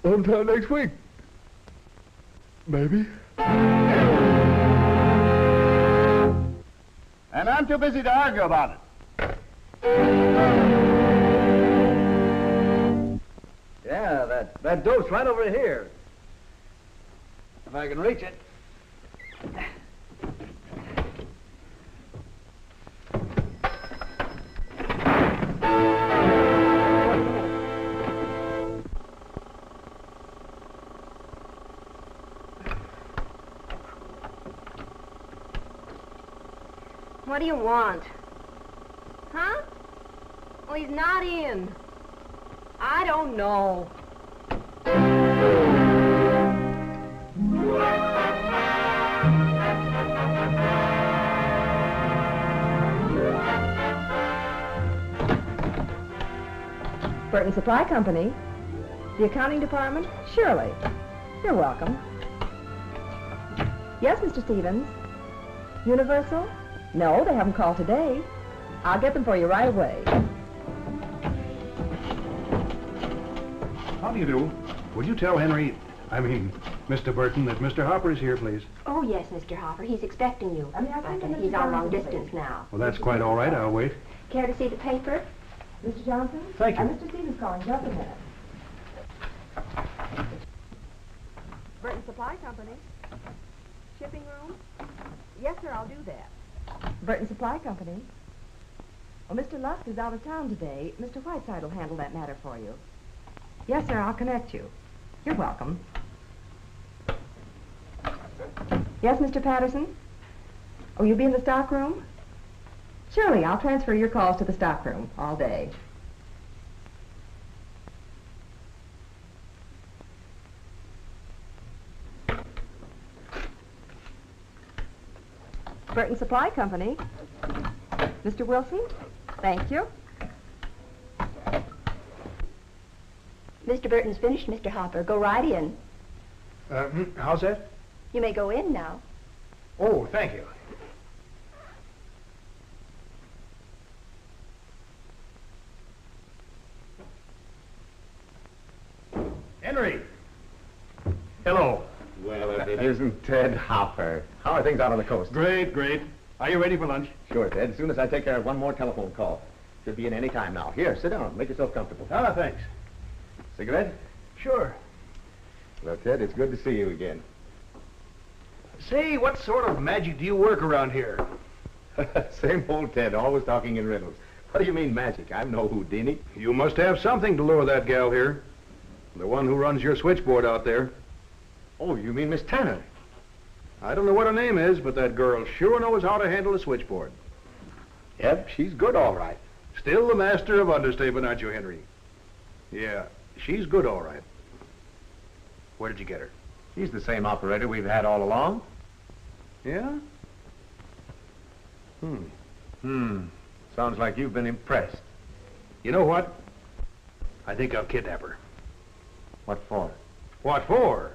Sometime next week. Maybe. And I'm too busy to argue about it. Yeah, that dope's right over here. If I can reach it. What do you want? Huh? Oh, he's not in. I don't know. Burton Supply Company. The accounting department? Surely. You're welcome. Yes, Mr. Stevens. Universal? No, they haven't called today. I'll get them for you right away. How do you do? Would you tell Mr. Burton, that Mr. Hopper is here, please? Oh, yes, Mr. Hopper. He's expecting you. He's on long distance now. Well, that's quite all right. I'll wait. Care to see the paper? Mr. Johnson? Thank you. Mr. Stevens calling just a minute. Burton Supply Company. Shipping room? Yes, sir, I'll do that. Burton Supply Company. Oh, Mr. Lusk is out of town today. Mr. Whiteside will handle that matter for you. Yes, sir, I'll connect you. You're welcome. Yes, Mr. Patterson? Oh, you'll be in the stock room? Surely, I'll transfer your calls to the stock room all day. Burton Supply Company. Mr. Wilson? Thank you. Mr. Burton's finished, Mr. Hopper. Go right in. How's that? You may go in now. Oh, thank you. Henry! Hello. Well, if it isn't Ted Hopper. How are things out on the coast? Great, great. Are you ready for lunch? Sure, Ted. As soon as I take care of one more telephone call. Should be in any time now. Here, sit down. Make yourself comfortable. Ah, thanks. Cigarette? Sure. Well, Ted, it's good to see you again. Say, what sort of magic do you work around here? Same old Ted, always talking in riddles. What do you mean magic? I'm no Houdini. You must have something to lure that gal here. The one who runs your switchboard out there. Oh, you mean Miss Tanner? I don't know what her name is, but that girl sure knows how to handle a switchboard. Yep, she's good, all right. Still the master of understatement, aren't you, Henry? Yeah, she's good, all right. Where did you get her? She's the same operator we've had all along. Yeah? Sounds like you've been impressed. You know what? I think I'll kidnap her. What for? What for?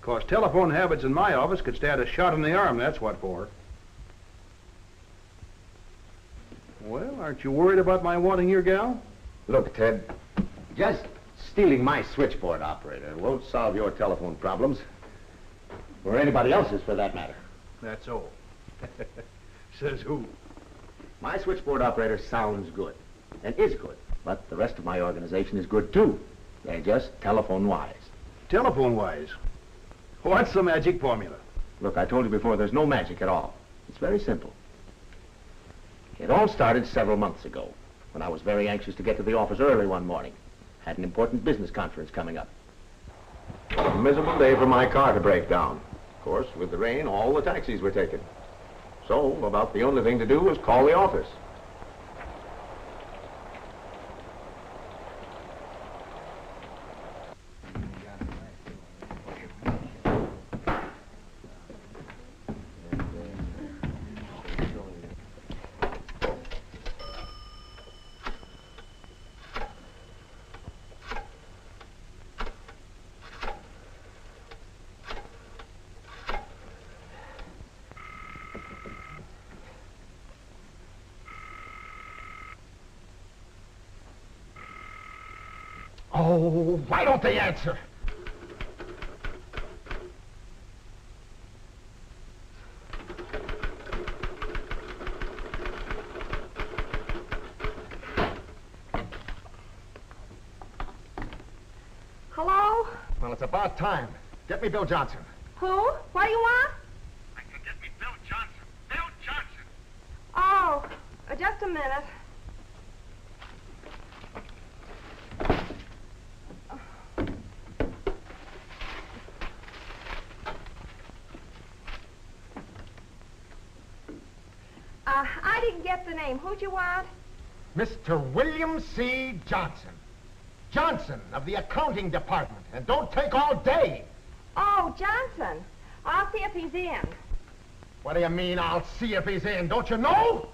'Cause telephone habits in my office could stand a shot in the arm, that's what for. Well, aren't you worried about my wanting your gal? Look, Ted, just stealing my switchboard operator won't solve your telephone problems. Or anybody else's, for that matter. That's all. Says who? My switchboard operator sounds good, and is good. But the rest of my organization is good, too. They're just telephone-wise. Telephone-wise? What's the magic formula? Look, I told you before, there's no magic at all. It's very simple. It all started several months ago, when I was very anxious to get to the office early one morning. Had an important business conference coming up. A miserable day for my car to break down. Of course, with the rain, all the taxis were taken. So, about the only thing to do was call the office. Oh, why don't they answer? Well, it's about time. Get me Bill Johnson. Who? What do you want? I said get me Bill Johnson. Bill Johnson! Oh, just a minute. I didn't get the name. Who'd you want? Mr. William C. Johnson. Johnson of the accounting department. And don't take all day. Oh, Johnson. I'll see if he's in. What do you mean, I'll see if he's in? Don't you know?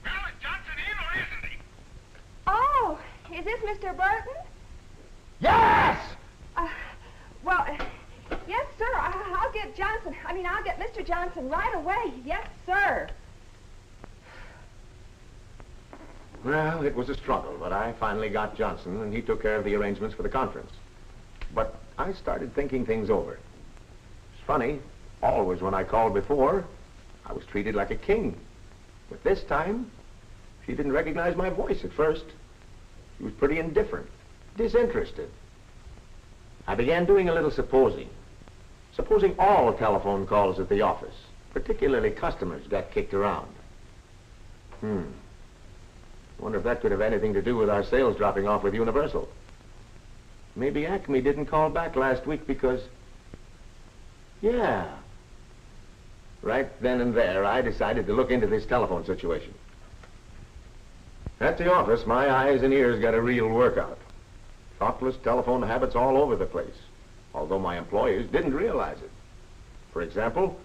Well, is Johnson in or isn't he? Oh, is this Mr. Burton? Yes! Well, yes, sir. I'll get Johnson. I'll get Mr. Johnson right away. Yes, sir. Well, it was a struggle, but I finally got Johnson, and he took care of the arrangements for the conference. But I started thinking things over. It's funny, always when I called before, I was treated like a king. But this time, she didn't recognize my voice at first. She was pretty indifferent, disinterested. I began doing a little supposing. Supposing all telephone calls at the office, particularly customers, got kicked around. I wonder if that could have anything to do with our sales dropping off with Universal. Maybe Acme didn't call back last week because... Yeah. Right then and there, I decided to look into this telephone situation. At the office, my eyes and ears got a real workout. Thoughtless telephone habits all over the place, although my employees didn't realize it. For example,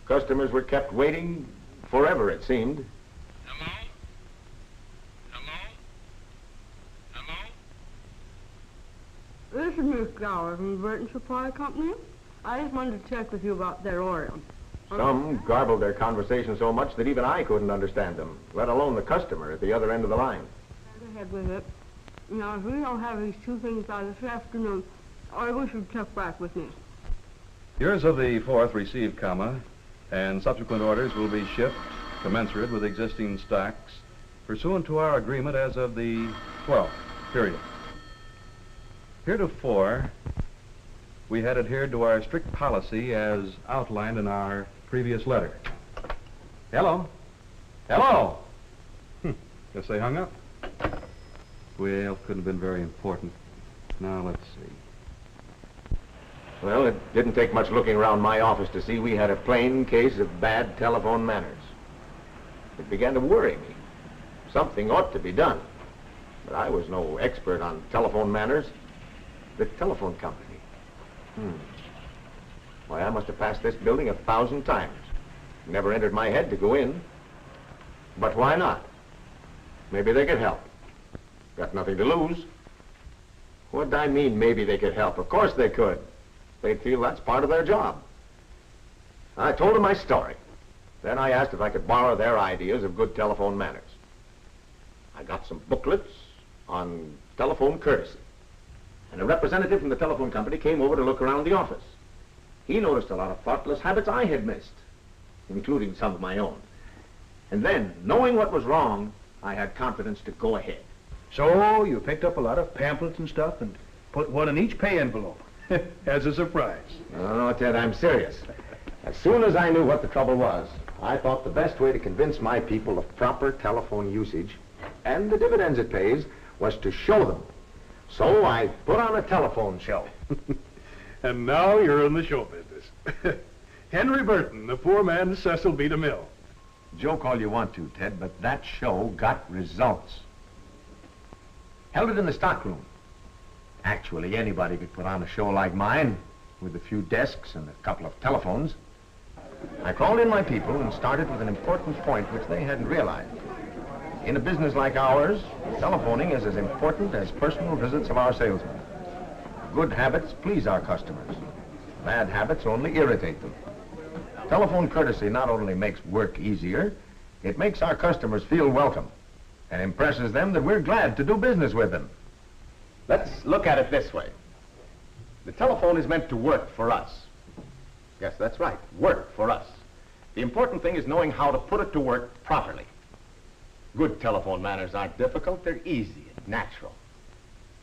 customers were kept waiting forever, it seemed. Hello? This is Miss Gower from the Burton Supply Company. I just wanted to check with you about their order. Some garbled their conversation so much that even I couldn't understand them, let alone the customer at the other end of the line. Go ahead with it. Now, if we don't have these two things by this afternoon, I wish you'd check back with me. Yours of the 4th received, comma, and subsequent orders will be shipped commensurate with existing stocks pursuant to our agreement as of the 12th, period. Heretofore, we had adhered to our strict policy as outlined in our previous letter. Hello? Hello? Guess they hung up. Well, couldn't have been very important. Now, let's see. Well, it didn't take much looking around my office to see we had a plain case of bad telephone manners. It began to worry me. Something ought to be done. But I was no expert on telephone manners. The telephone company. Why, I must have passed this building 1,000 times. Never entered my head to go in. But why not? Maybe they could help. Got nothing to lose. What'd I mean, maybe they could help? Of course they could. They'd feel that's part of their job. I told them my story. Then I asked if I could borrow their ideas of good telephone manners. I got some booklets on telephone courtesy. And a representative from the telephone company came over to look around the office. He noticed a lot of thoughtless habits I had missed, including some of my own. And then, knowing what was wrong, I had confidence to go ahead. So you picked up a lot of pamphlets and stuff and put one in each pay envelope as a surprise. No, Ted, I'm serious. As soon as I knew what the trouble was, I thought the best way to convince my people of proper telephone usage and the dividends it pays was to show them. So I put on a telephone show. And now you're in the show business. Henry Burton, the poor man's Cecil B. DeMille. Joke all you want to, Ted, but that show got results. Held it in the stockroom. Actually, anybody could put on a show like mine, with a few desks and a couple of telephones. I called in my people and started with an important point which they hadn't realized. In a business like ours, telephoning is as important as personal visits of our salesmen. Good habits please our customers. Bad habits only irritate them. Telephone courtesy not only makes work easier, it makes our customers feel welcome and impresses them that we're glad to do business with them. Let's look at it this way. The telephone is meant to work for us. Yes, that's right, work for us. The important thing is knowing how to put it to work properly. Good telephone manners aren't difficult, they're easy and natural.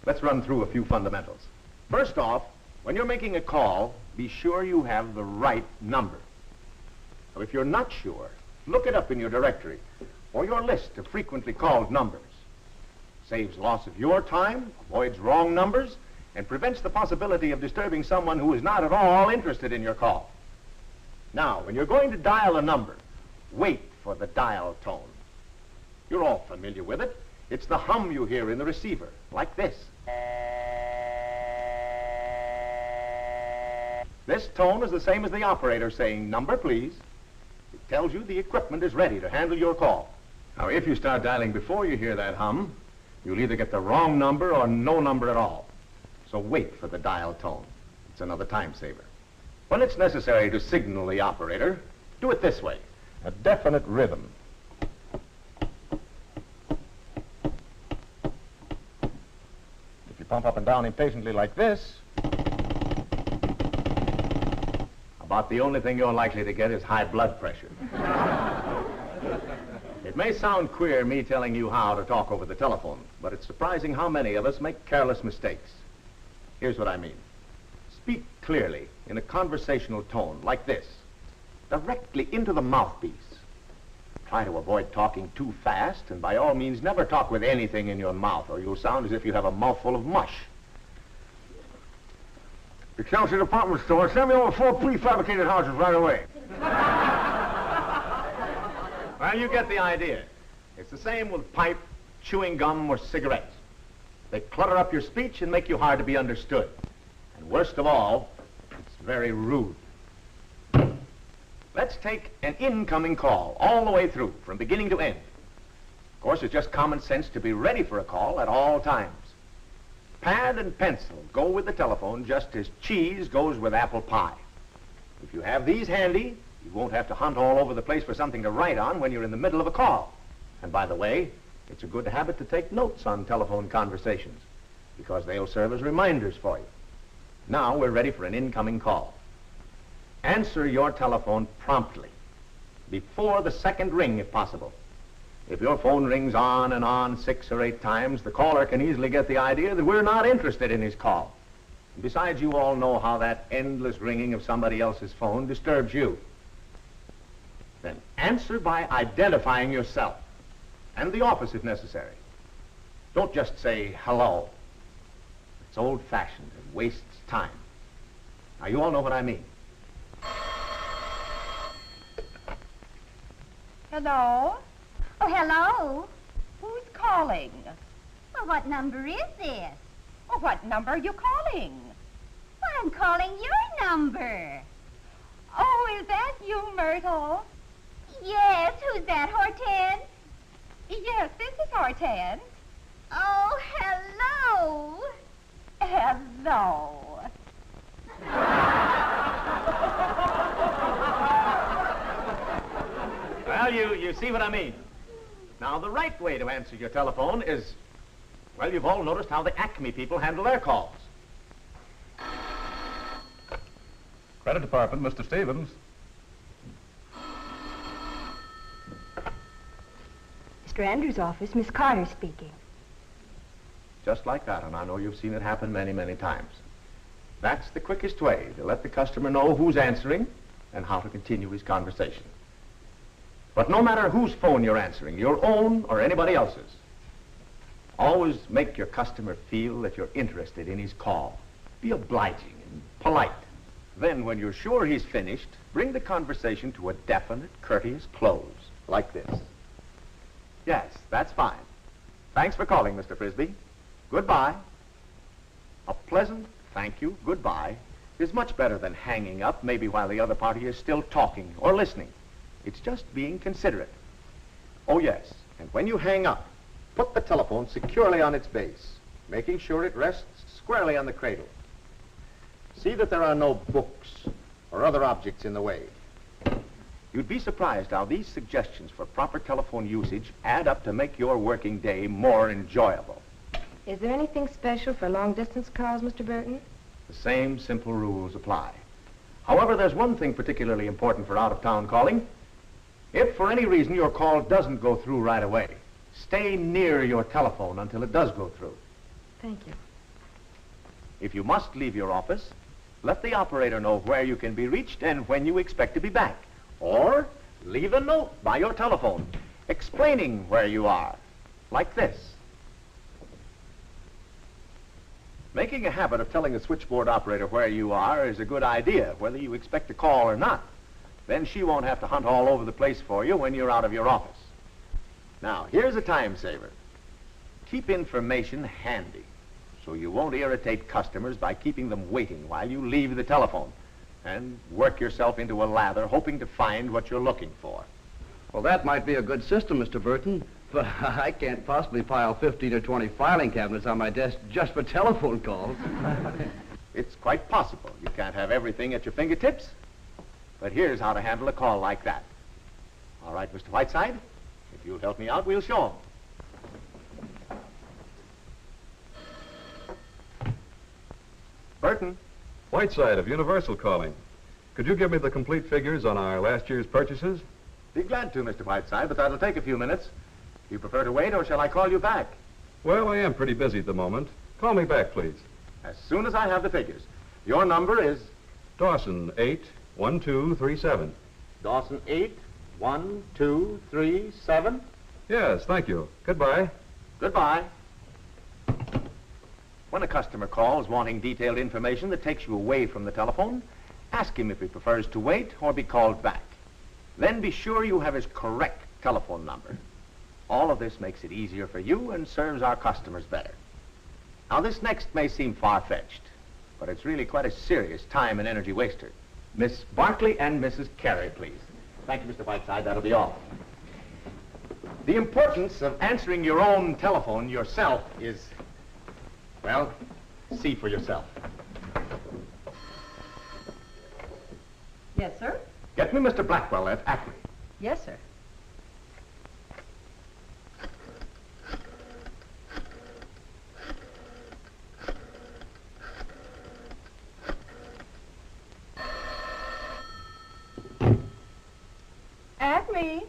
Let's run through a few fundamentals. First off, When you're making a call, be sure you have the right number. So if you're not sure, look it up in your directory or your list of frequently called numbers. Saves loss of your time, avoids wrong numbers, and prevents the possibility of disturbing someone who is not at all interested in your call. Now, when you're going to dial a number, wait for the dial tone. You're all familiar with it. It's the hum you hear in the receiver, like this. This tone is the same as the operator saying, "Number, please." It tells you the equipment is ready to handle your call. Now, if you start dialing before you hear that hum, you'll either get the wrong number or no number at all. So wait for the dial tone. It's another time saver. When it's necessary to signal the operator, do it this way, a definite rhythm. If you pump up and down impatiently like this, about the only thing you're likely to get is high blood pressure. It may sound queer, me telling you how to talk over the telephone, but it's surprising how many of us make careless mistakes. Here's what I mean. Speak clearly in a conversational tone, like this, directly into the mouthpiece. Try to avoid talking too fast, and by all means, never talk with anything in your mouth, or you'll sound as if you have a mouthful of mush. The Chelsea department store, send me over 4 prefabricated houses right away. Well, you get the idea. It's the same with pipe, chewing gum, or cigarettes. They clutter up your speech and make you hard to be understood. And worst of all, it's very rude. Let's take an incoming call all the way through, from beginning to end. Of course, it's just common sense to be ready for a call at all times. Pad and pencil go with the telephone just as cheese goes with apple pie. If you have these handy, you won't have to hunt all over the place for something to write on when you're in the middle of a call. And by the way, it's a good habit to take notes on telephone conversations, because they'll serve as reminders for you. Now we're ready for an incoming call. Answer your telephone promptly, before the second ring if possible. If your phone rings on and on 6 or 8 times, the caller can easily get the idea that we're not interested in his call. And besides, you all know how that endless ringing of somebody else's phone disturbs you. Then answer by identifying yourself, and the office if necessary. Don't just say hello. It's old-fashioned and wastes time. Now, you all know what I mean. Hello? Oh, hello. Who's calling? Well, what number is this? Oh, what number are you calling? Well, I'm calling your number. Oh, is that you, Myrtle? Yes, who's that, Hortense? Yes, this is Hortense. Oh, hello. Hello. Well, you see what I mean. Now, the right way to answer your telephone is, well, you've all noticed how the Acme people handle their calls. Credit Department, Mr. Stevens. Mr. Andrews' office, Miss Carter speaking. Just like that, and I know you've seen it happen many, many times. That's the quickest way to let the customer know who's answering and how to continue his conversation. But no matter whose phone you're answering, your own or anybody else's, always make your customer feel that you're interested in his call. Be obliging and polite. Then, when you're sure he's finished, bring the conversation to a definite, courteous close, like this. Yes, that's fine. Thanks for calling, Mr. Frisbee. Goodbye. A pleasant thank you, goodbye, is much better than hanging up, maybe while the other party is still talking or listening. It's just being considerate. Oh, yes, and when you hang up, put the telephone securely on its base, making sure it rests squarely on the cradle. See that there are no books or other objects in the way. You'd be surprised how these suggestions for proper telephone usage add up to make your working day more enjoyable. Is there anything special for long-distance calls, Mr. Burton? The same simple rules apply. However, there's one thing particularly important for out-of-town calling. If for any reason your call doesn't go through right away, stay near your telephone until it does go through. Thank you. If you must leave your office, Let the operator know where you can be reached and when you expect to be back. Or leave a note by your telephone explaining where you are, like this. Making a habit of telling the switchboard operator where you are is a good idea, whether you expect a call or not. Then she won't have to hunt all over the place for you when you're out of your office. Now, here's a time saver. Keep information handy so you won't irritate customers by keeping them waiting while you leave the telephone and work yourself into a lather hoping to find what you're looking for. Well, that might be a good system, Mr. Burton, but I can't possibly pile 15 or 20 filing cabinets on my desk just for telephone calls. It's quite possible. You can't have everything at your fingertips. But here's how to handle a call like that. All right, Mr. Whiteside, if you'll help me out, we'll show 'em. Burton. Whiteside of Universal calling. Could you give me the complete figures on our last year's purchases? Be glad to, Mr. Whiteside, but that'll take a few minutes. Do you prefer to wait, or shall I call you back? Well, I am pretty busy at the moment. Call me back, please. As soon as I have the figures. Your number is? Dawson, 81237. Dawson, 81237? Yes, thank you. Goodbye. Goodbye. When a customer calls wanting detailed information that takes you away from the telephone, ask him if he prefers to wait or be called back. Then be sure you have his correct telephone number. All of this makes it easier for you and serves our customers better. Now, this next may seem far-fetched, but it's really quite a serious time and energy waster. Miss Barkley and Mrs. Carey, please. Thank you, Mr. Whiteside. That'll be all. The importance of answering your own telephone yourself is, well, see for yourself. Yes, sir? Get me Mr. Blackwell at Acme. Yes, sir. Acme,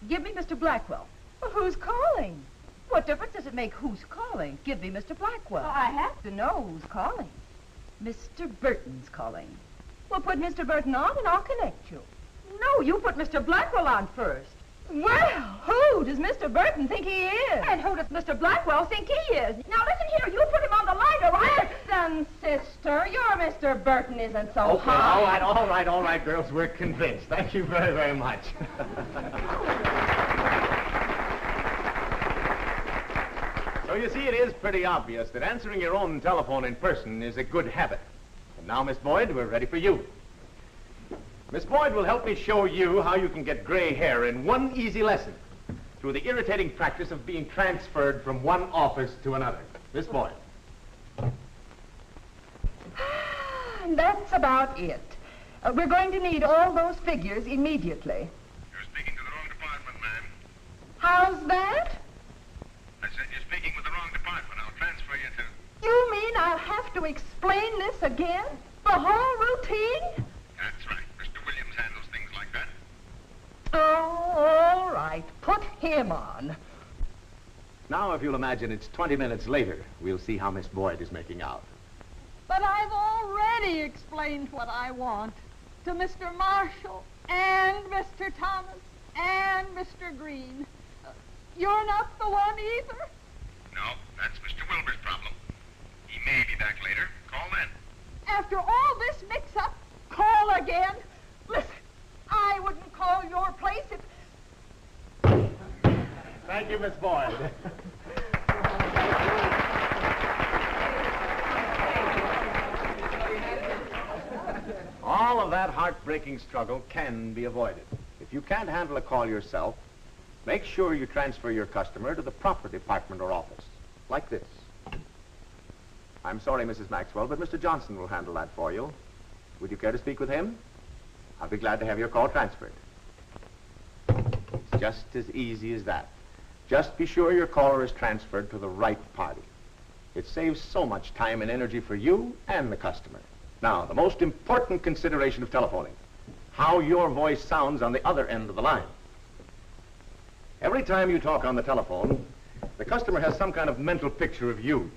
give me Mr. Blackwell. Well, who's calling? What difference does it make who's calling? Give me Mr. Blackwell. Well, I have to know who's calling. Mr. Burton's calling. Well, put Mr. Burton on and I'll connect you. No, you put Mr. Blackwell on first. Well, who does Mr. Burton think he is? And who does Mr. Blackwell think he is? Now, listen here, you put him on the line or I... Listen, sister, your Mr. Burton isn't so Okay, high. all right, girls, we're convinced. Thank you very, very much. So you see, it is pretty obvious that answering your own telephone in person is a good habit. And now, Miss Boyd, we're ready for you. Miss Boyd will help me show you how you can get gray hair in one easy lesson through the irritating practice of being transferred from one office to another. Miss Boyd. And that's about it. We're going to need all those figures immediately. You're speaking to the wrong department, ma'am. How's that? I said you're speaking with the wrong department. I'll transfer you to... You mean I'll have to explain this again? The whole routine? That's right. Mr. Williams handles things like that. Oh, all right. Put him on. Now, if you'll imagine it's 20 minutes later, we'll see how Miss Boyd is making out. But I've already explained what I want to Mr. Marshall and Mr. Thomas and Mr. Green. You're not the one either? No, that's Mr. Wilbur's problem. He may be back later. Call then. After all this mix-up, call again? Listen, I wouldn't call your place if... Thank you, Miss Boyd. All of that heartbreaking struggle can be avoided. If you can't handle a call yourself, make sure you transfer your customer to the proper department or office, like this. I'm sorry, Mrs. Maxwell, but Mr. Johnson will handle that for you. Would you care to speak with him? I'll be glad to have your call transferred. It's just as easy as that. Just be sure your caller is transferred to the right party. It saves so much time and energy for you and the customer. Now, the most important consideration of telephoning, how your voice sounds on the other end of the line. Every time you talk on the telephone, the customer has some kind of mental picture of you.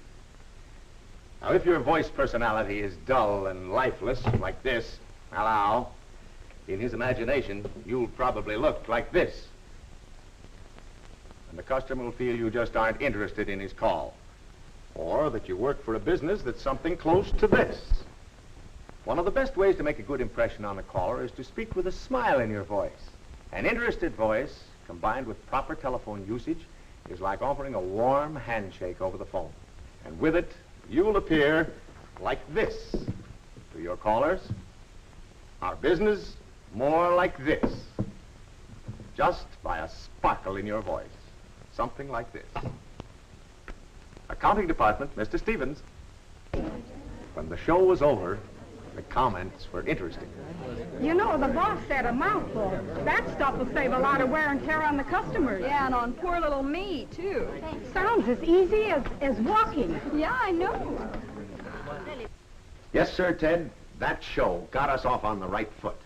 Now, if your voice personality is dull and lifeless, like this, hello, in his imagination, you'll probably look like this. And the customer will feel you just aren't interested in his call. Or that you work for a business that's something close to this. One of the best ways to make a good impression on a caller is to speak with a smile in your voice. An interested voice, combined with proper telephone usage, is like offering a warm handshake over the phone. And with it, you'll appear like this to your callers. Our business, more like this. Just by a sparkle in your voice. Something like this. Accounting department, Mr. Stevens. When the show was over, the comments were interesting. You know, the boss said a mouthful. That stuff will save a lot of wear and tear on the customers. Yeah, and on poor little me, too. Sounds as easy as walking. Yeah, I know. Yes, sir, Ted. That show got us off on the right foot.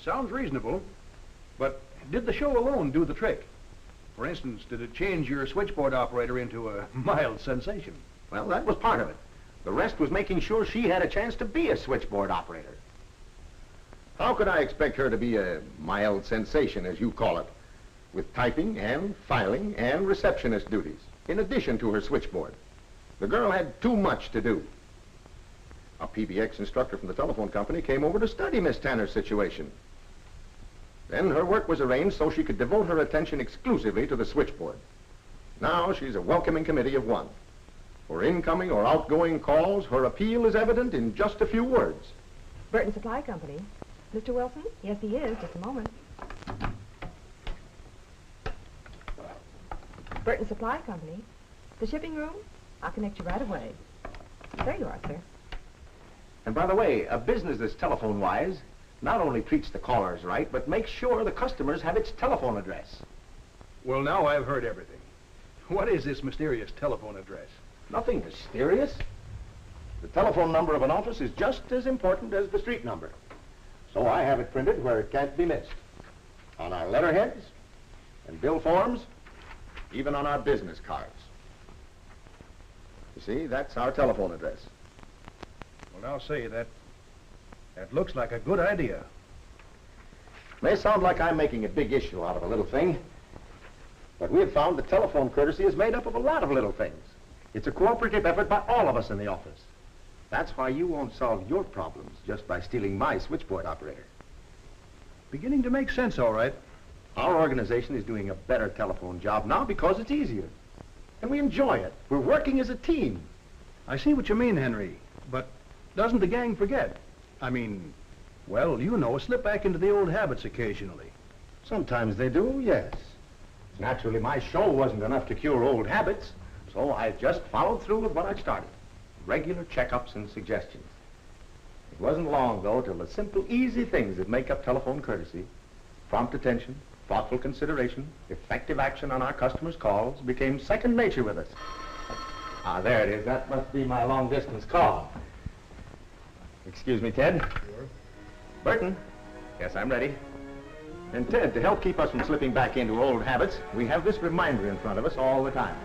Sounds reasonable. But did the show alone do the trick? For instance, did it change your switchboard operator into a mild sensation? Well, that was part of it. The rest was making sure she had a chance to be a switchboard operator. How could I expect her to be a mild sensation, as you call it, with typing and filing and receptionist duties, in addition to her switchboard? The girl had too much to do. A PBX instructor from the telephone company came over to study Miss Tanner's situation. Then her work was arranged so she could devote her attention exclusively to the switchboard. Now she's a welcoming committee of one. For incoming or outgoing calls, her appeal is evident in just a few words. Burton Supply Company. Mr. Wilson? Yes, he is. Just a moment. Burton Supply Company. The shipping room? I'll connect you right away. There you are, sir. And by the way, a business that's telephone-wise not only treats the callers right, but makes sure the customers have its telephone address. Well, now I've heard everything. What is this mysterious telephone address? Nothing mysterious. The telephone number of an office is just as important as the street number. So I have it printed where it can't be missed. On our letterheads and bill forms, even on our business cards. You see, that's our telephone address. Well, now say that looks like a good idea. May sound like I'm making a big issue out of a little thing, but we have found that telephone courtesy is made up of a lot of little things. It's a cooperative effort by all of us in the office. That's why you won't solve your problems just by stealing my switchboard operator. Beginning to make sense, all right. Our organization is doing a better telephone job now because it's easier. And we enjoy it. We're working as a team. I see what you mean, Henry, but doesn't the gang forget? I mean, well, you know, slip back into the old habits occasionally. Sometimes they do, yes. Naturally, my show wasn't enough to cure old habits, so I just followed through with what I'd started. Regular checkups and suggestions. It wasn't long, though, till the simple, easy things that make up telephone courtesy, prompt attention, thoughtful consideration, effective action on our customers' calls, became second nature with us. Ah, there it is. That must be my long-distance call. Excuse me, Ted. Sure. Burton. Yes, I'm ready. And Ted, to help keep us from slipping back into old habits, we have this reminder in front of us all the time.